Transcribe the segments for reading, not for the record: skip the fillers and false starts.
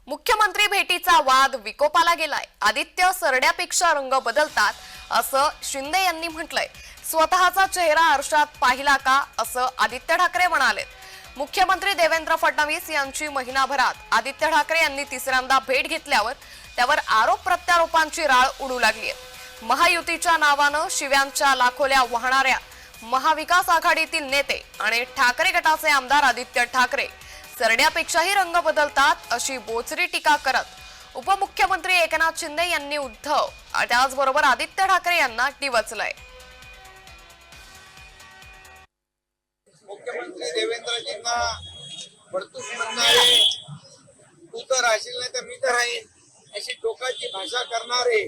मुख्यमंत्री भेटीचा वाद विकोपाला गेलाय। आदित्य सरड्यापेक्षा रंग बदलतात असं शिंदे यांनी म्हटलंय। स्वतःचा चेहरा आरशात पाहिला का असं आदित्य ठाकरे म्हणाले। मुख्यमंत्री देवेंद्र फडणवीस यांची महिनाभरात आदित्य ठाकरे यांनी तिसऱ्यांदा भेट घेतल्यावर त्यावर आरोप प्रत्यारोपांची राळ उडू लागली आहे। महायुतीच्या नावानं शिव्यांच्या लाखोल्या वाहणाऱ्या महाविकास आघाडीतील नेते आणि ठाकरे गटाचे आमदार आदित्य ठाकरे सरड्यापेक्षाही रंग बदलतात अशी बोचरी टीका करत उपमुख्यमंत्री एकनाथ शिंदे यांनी उद्धव त्याचबरोबर आदित्य ठाकरे यांना डिवचलंय। मुख्यमंत्री देवेंद्रजींना बडतूस म्हणणारे, तू तर राहशील नाही तर मी तर राहीन अशी टोकाची भाषा करणारे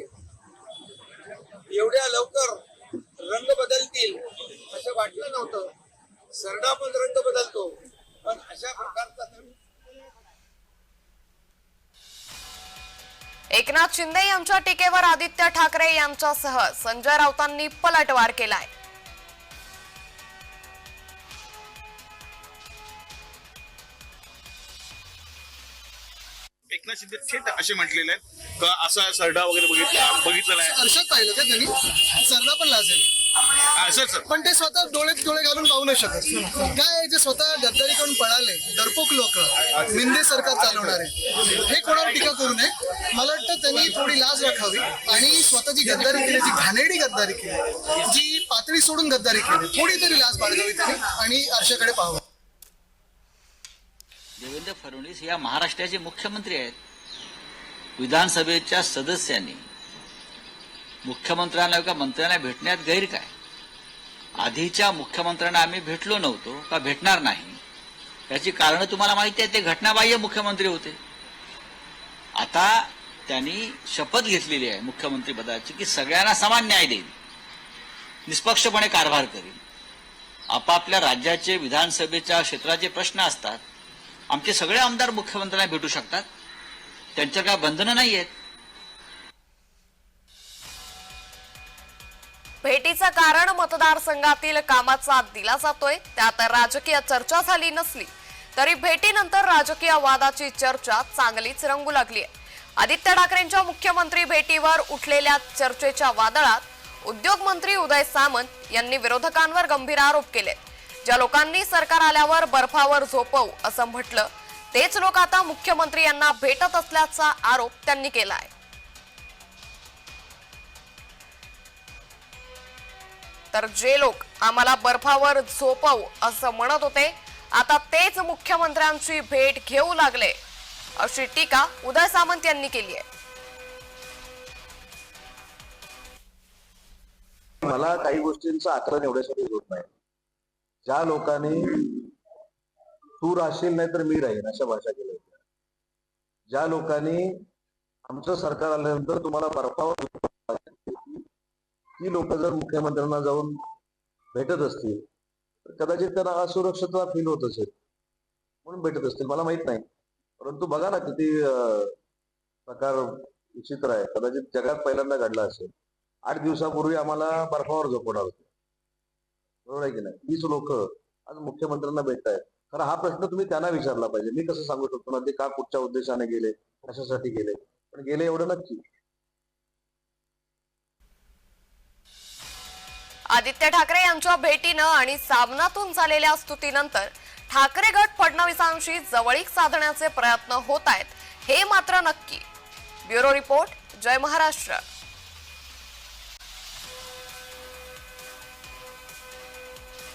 एवढ्या लवकर रंग बदलतील असं वाटलं नव्हतं। सरडा पण रंग बदलतो, पण अशा प्रकारचा एकनाथ शिंदे यांच्या टीकेवर आदित्य ठाकरे यांच्यासह संजय राऊतांनी पलटवार केलाय। एकनाथ शिंदे थेट असे म्हटलेले आहेत का असा सरडा वगैरे बघितलेला आहे। हर्षद पाहिलं का त्यांनी? सरडा पण लाजेल सर पण ते स्वतः डोळ्यात डोळे घालून पाहू नाही शकत। काय जे स्वतः गद्दारी करून पळाले डरपोक लोक, मिंदे सरकार चालवणारे, हे कोणावर टीका करू नये। मला वाटतं त्यांनी थोडी लाज राखावी आणि स्वतःची गद्दारी केली, जी घाणेरडी गद्दारी केली, जी पातळी सोडून गद्दारी केली, थोडी तरी लाज बाळगावी त्यांनी आणि आरशाकडे पाहावं। देवेंद्र फडणवीस या महाराष्ट्राचे मुख्यमंत्री आहेत। विधानसभेच्या सदस्यांनी मुख्यमंत्र्यांना किंवा मंत्र्यांना भेटण्यात गैर काय? आधीच्या मुख्यमंत्र्यांना आम्ही भेटलो नव्हतो का भेटणार नाही याची कारण तुम्हाला माहिती आहे। ते घटनाबाह्य मुख्यमंत्री होते। आता त्यांनी शपथ घेतलेली आहे मुख्यमंत्री पदाची की सगळ्यांना समान न्याय देईल, निष्पक्षपणे कारभार करेल। आपापल्या राज्याचे विधानसभेच्या क्षेत्राचे प्रश्न असतात। आमचे सगळे आमदार मुख्यमंत्र्यांना भेटू शकतात, त्यांच्यावर काय बंधनं नाही आहेत। भेटीचं कारण मतदारसंघातील कामाचा दिला जातोय, त्यात राजकीय चर्चा झाली नसली तरी भेटीनंतर राजकीय वादाची चर्चा चांगलीच रंगू लागली आहे। आदित्य ठाकरेंच्या मुख्यमंत्री भेटीवर उठलेल्या चर्चेच्या वादळात उद्योग मंत्री उदय सामंत यांनी विरोधकांवर गंभीर आरोप केले। ज्या लोकांनी सरकार आल्यावर बर्फावर झोपवू असं म्हटलं, तेच लोक आता मुख्यमंत्री यांना भेटत असल्याचा आरोप त्यांनी केलाय। तर जे लोक आम्हाला बर्फावर झोपवू असं म्हणत होते, आता तेच मुख्यमंत्र्यांची भेट घेऊ लागले अशी टीका उदय सामंत यांनी केली आहे। मला काही गोष्टींचं आकलन एवढ्यासाठी होत नाही। ज्या लोकांनी तू राहशील नाही तर मी राहीन अशा भाषा केल्या होत्या, ज्या लोकांनी आमचं सरकार आल्यानंतर तुम्हाला बर्फावर ती लोक जर मुख्यमंत्र्यांना जाऊन भेटत असतील तर कदाचित त्यांना असुरक्षितता फील होत असेल म्हणून भेटत असतील, मला माहित नाही। परंतु बघा ना किती प्रकार विचित्र आहे। कदाचित जगात पहिल्यांदा घडला असेल। 8 दिवसापूर्वी आम्हाला बर्फावर झोपवणार होते, बरोबर आहे की नाही? हीच लोक आज मुख्यमंत्र्यांना भेटतायत। खरं हा प्रश्न तुम्ही त्यांना विचारला पाहिजे। मी कसं सांगू शकतो ना ते का कुठच्या उद्देशाने गेले, कशासाठी गेले, पण गेले एवढं नक्की। आदित्य ठाकरे यांच्या भेटीनं आणि सामनातून झालेल्या स्तुतीनंतर ठाकरे गट फडणवीसांशी जवळीक साधण्याचे प्रयत्न होत आहेत, हे मात्र नक्की। ब्युरो रिपोर्ट, जय महाराष्ट्र।